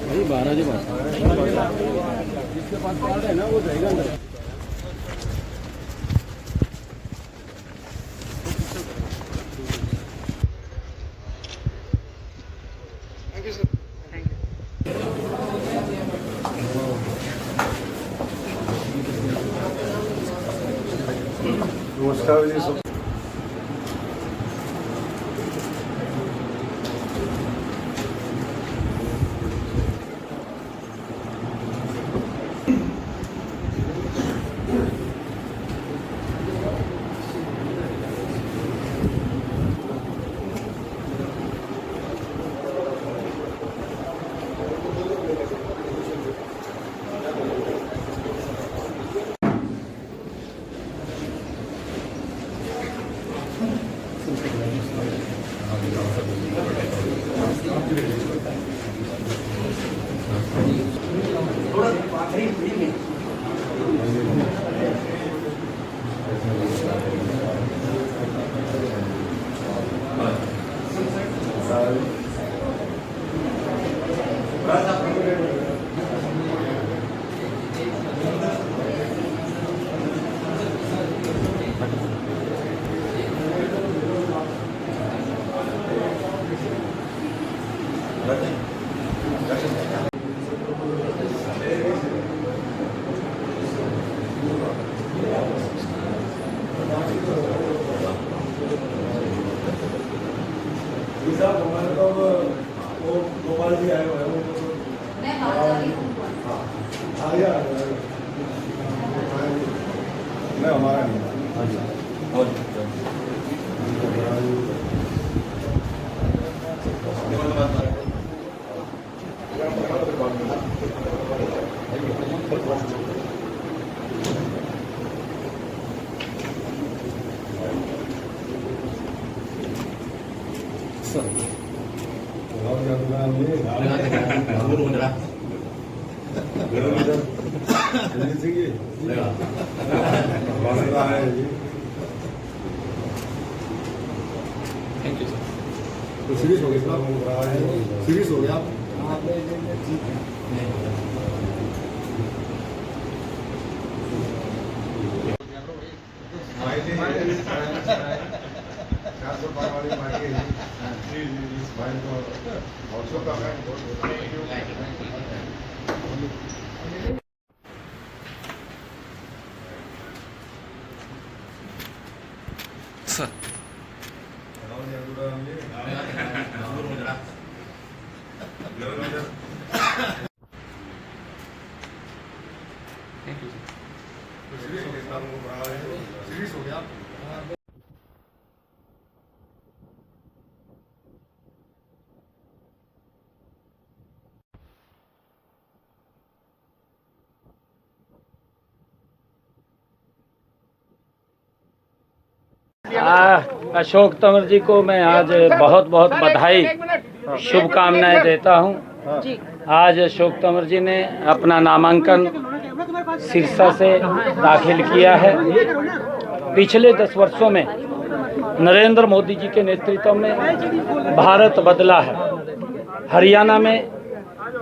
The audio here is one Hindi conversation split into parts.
भाई 12 के बाद जिसके पास कार्ड है ना वो जाएगा अंदर। Thank you sir. नमस्कार जी सब। हमारे तो वो गोपाल जी आए हुए हैं, मैं हमारा नहीं। हाँ जी थैंक यू सर। तो सीरीज हो गया, सीरीज हो गया। Sir thank you sir. Series हो गया। अशोक तंवर जी को मैं आज बहुत बहुत बधाई शुभकामनाएं देता हूं। आज अशोक तंवर जी ने अपना नामांकन सिरसा से दाखिल किया है। पिछले 10 वर्षों में नरेंद्र मोदी जी के नेतृत्व में भारत बदला है। हरियाणा में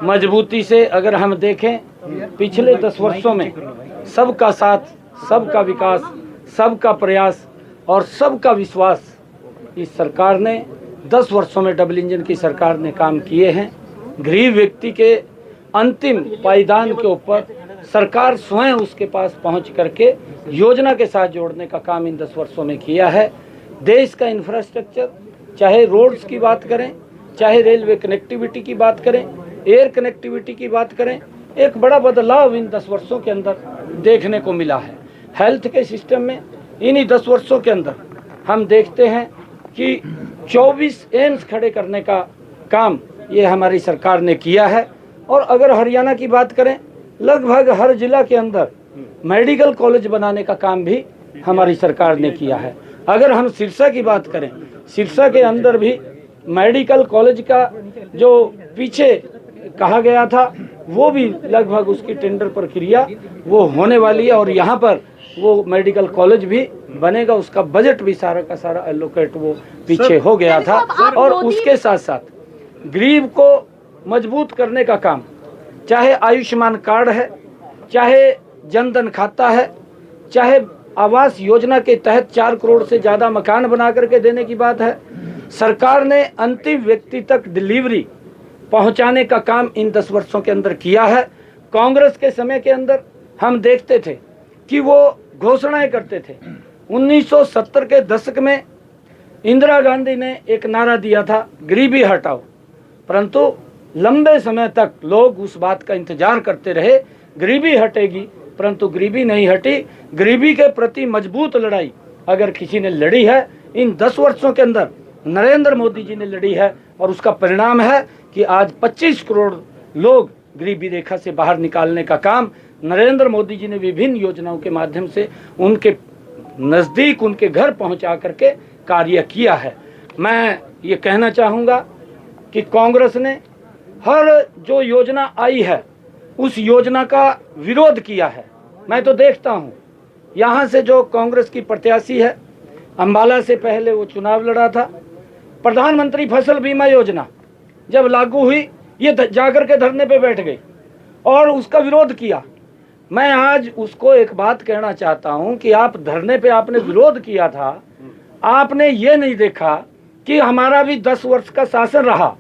मजबूती से अगर हम देखें, पिछले 10 वर्षों में सबका साथ, सबका विकास, सबका प्रयास और सबका विश्वास इस सरकार ने 10 वर्षों में डबल इंजन की सरकार ने काम किए हैं। गरीब व्यक्ति के अंतिम पायदान के ऊपर सरकार स्वयं उसके पास पहुंच करके योजना के साथ जोड़ने का काम इन 10 वर्षों में किया है। देश का इंफ्रास्ट्रक्चर, चाहे रोड्स की बात करें, चाहे रेलवे कनेक्टिविटी की बात करें, एयर कनेक्टिविटी की बात करें, एक बड़ा बदलाव इन 10 वर्षों के अंदर देखने को मिला है। हेल्थ के सिस्टम में इन्हीं 10 वर्षों के अंदर हम देखते हैं कि 24 एम्स खड़े करने का काम ये हमारी सरकार ने किया है। और अगर हरियाणा की बात करें, लगभग हर जिला के अंदर मेडिकल कॉलेज बनाने का काम भी हमारी सरकार ने किया है। अगर हम सिरसा की बात करें, सिरसा के अंदर भी मेडिकल कॉलेज का जो पीछे कहा गया था वो भी लगभग उसकी टेंडर प्रक्रिया वो होने वाली है और यहाँ पर वो मेडिकल कॉलेज भी बनेगा। उसका बजट भी सारा का सारा एलोकेट वो पीछे हो गया था। और उसके साथ साथ गरीब को मजबूत करने का काम, चाहे आयुष्मान कार्ड है, चाहे जनधन खाता है, चाहे आवास योजना के तहत 4 करोड़ से ज़्यादा मकान बना करके देने की बात है, सरकार ने अंतिम व्यक्ति तक डिलीवरी पहुंचाने का काम इन 10 वर्षों के अंदर किया है। कांग्रेस के समय के अंदर हम देखते थे कि वो घोषणाएं करते थे। 1970 के दशक में इंदिरा गांधी ने एक नारा दिया था, गरीबी हटाओ, परंतु लंबे समय तक लोग उस बात का इंतजार करते रहे, गरीबी हटेगी, परंतु गरीबी नहीं हटी। गरीबी के प्रति मजबूत लड़ाई अगर किसी ने लड़ी है, इन 10 वर्षों के अंदर नरेंद्र मोदी जी ने लड़ी है, और उसका परिणाम है कि आज 25 करोड़ लोग गरीबी रेखा से बाहर निकालने का काम नरेंद्र मोदी जी ने विभिन्न योजनाओं के माध्यम से उनके नज़दीक, उनके घर पहुंचा करके कार्य किया है। मैं ये कहना चाहूँगा कि कांग्रेस ने हर जो योजना आई है उस योजना का विरोध किया है। मैं तो देखता हूँ यहाँ से जो कांग्रेस की प्रत्याशी है, अंबाला से पहले वो चुनाव लड़ा था, प्रधानमंत्री फसल बीमा योजना जब लागू हुई, ये जाकर के धरने पे बैठ गई और उसका विरोध किया। मैं आज उसको एक बात कहना चाहता हूं कि आप धरने पे आपने विरोध किया था, आपने ये नहीं देखा कि हमारा भी 10 वर्ष का शासन रहा।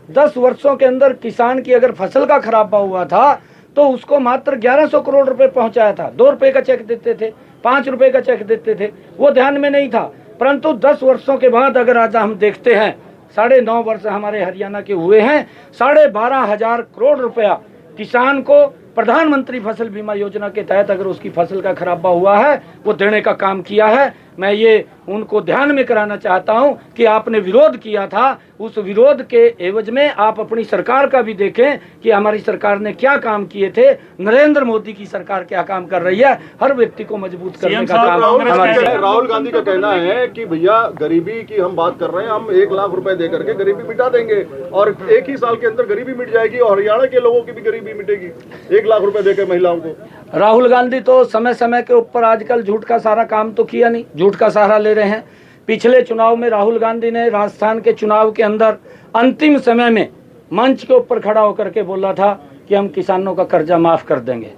10 वर्षों के अंदर किसान की अगर फसल का खराबा हुआ था तो उसको मात्र 1100 करोड़ रुपए पहुंचाया था। 2 रुपए का चेक देते थे, 5 रुपए का चेक देते थे, वो ध्यान में नहीं था। परंतु 10 वर्षों के बाद अगर आज हम देखते हैं, 9.5 वर्ष हमारे हरियाणा के हुए हैं, 12,500 करोड़ रुपया किसान को प्रधानमंत्री फसल बीमा योजना के तहत अगर उसकी फसल का खराबा हुआ है वो देने का काम किया है। मैं ये उनको ध्यान में कराना चाहता हूं कि आपने विरोध किया था, उस विरोध के एवज में आप अपनी सरकार का भी देखें कि हमारी सरकार ने क्या काम किए थे, नरेंद्र मोदी की सरकार क्या काम कर रही है, हर व्यक्ति को मजबूत करने का काम हमारी। राहुल गांधी का कहना है कि भैया गरीबी की हम बात कर रहे हैं, हम 1 लाख रुपए दे करके गरीबी मिटा देंगे और 1 ही साल के अंदर गरीबी मिट जाएगी और हरियाणा के लोगों की भी गरीबी मिटेगी 1 लाख रुपए देकर महिलाओं को। राहुल गांधी तो समय समय के ऊपर आजकल झूठ का सारा काम तो किया नहीं, झूठ का सहारा ले रहे हैं। पिछले चुनाव में राहुल गांधी ने राजस्थान के चुनाव के अंदर अंतिम समय में मंच के ऊपर खड़ा होकर के बोला था कि हम किसानों का कर्जा माफ कर देंगे,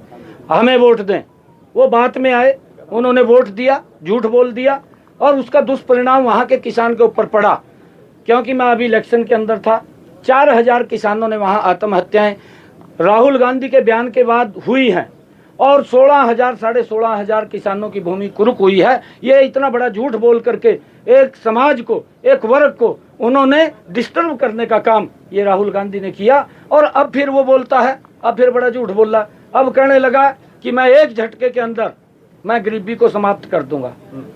हमें वोट दें। वो बात में आए, उन्होंने वोट दिया, झूठ बोल दिया और उसका दुष्परिणाम वहाँ के किसान के ऊपर पड़ा। क्योंकि मैं अभी इलेक्शन के अंदर था, 4000 किसानों ने वहाँ आत्महत्याएं राहुल गांधी के बयान के बाद हुई हैं और 16,000 किसानों की भूमि कुरुक हुई है। ये इतना बड़ा झूठ बोल करके एक समाज को, एक वर्ग को उन्होंने डिस्टर्ब करने का काम ये राहुल गांधी ने किया। और अब फिर वो बोलता है, अब फिर बड़ा झूठ बोल रहा, अब कहने लगा कि मैं एक झटके के अंदर मैं गरीबी को समाप्त कर दूंगा।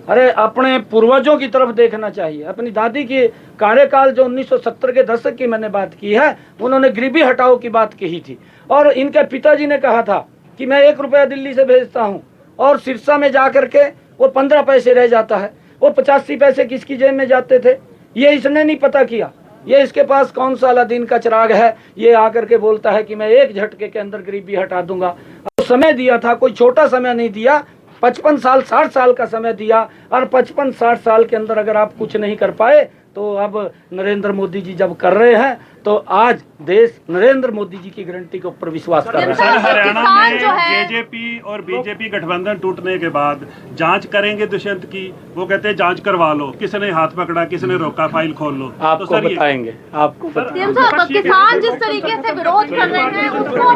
अरे अपने पूर्वजों की तरफ देखना चाहिए। अपनी दादी की कार्यकाल जो 1970 के दशक की मैंने बात की है, उन्होंने गरीबी हटाओ की बात कही थी और इनके पिताजी ने कहा था कि मैं 1 रुपया दिल्ली से भेजता हूं और सिरसा में जा करके वो 15 पैसे रह जाता है, वो 85 पैसे किसकी जेब में जाते थे, ये इसने नहीं पता किया। ये इसके पास कौन सा अलादीन का चिराग है, ये आकर के बोलता है कि मैं एक झटके के अंदर गरीबी हटा दूंगा। तो समय दिया था, कोई छोटा समय नहीं दिया, 55 साल 60 साल का समय दिया और 55-60 साल के अंदर अगर आप कुछ नहीं कर पाए तो अब नरेंद्र मोदी जी जब कर रहे हैं तो आज देश नरेंद्र मोदी जी की गारंटी के ऊपर विश्वास कर रहा है। हरियाणा में जेजेपी और बीजेपी गठबंधन टूटने के बाद जांच करेंगे दुष्यंत की, वो कहते हैं जांच करवा लो, किसने हाथ पकड़ा, किसने रोका, फाइल खोल लो। आपको बताएंगे, आपको किसान जिस तरीके से विरोध कर रहे हैं उसको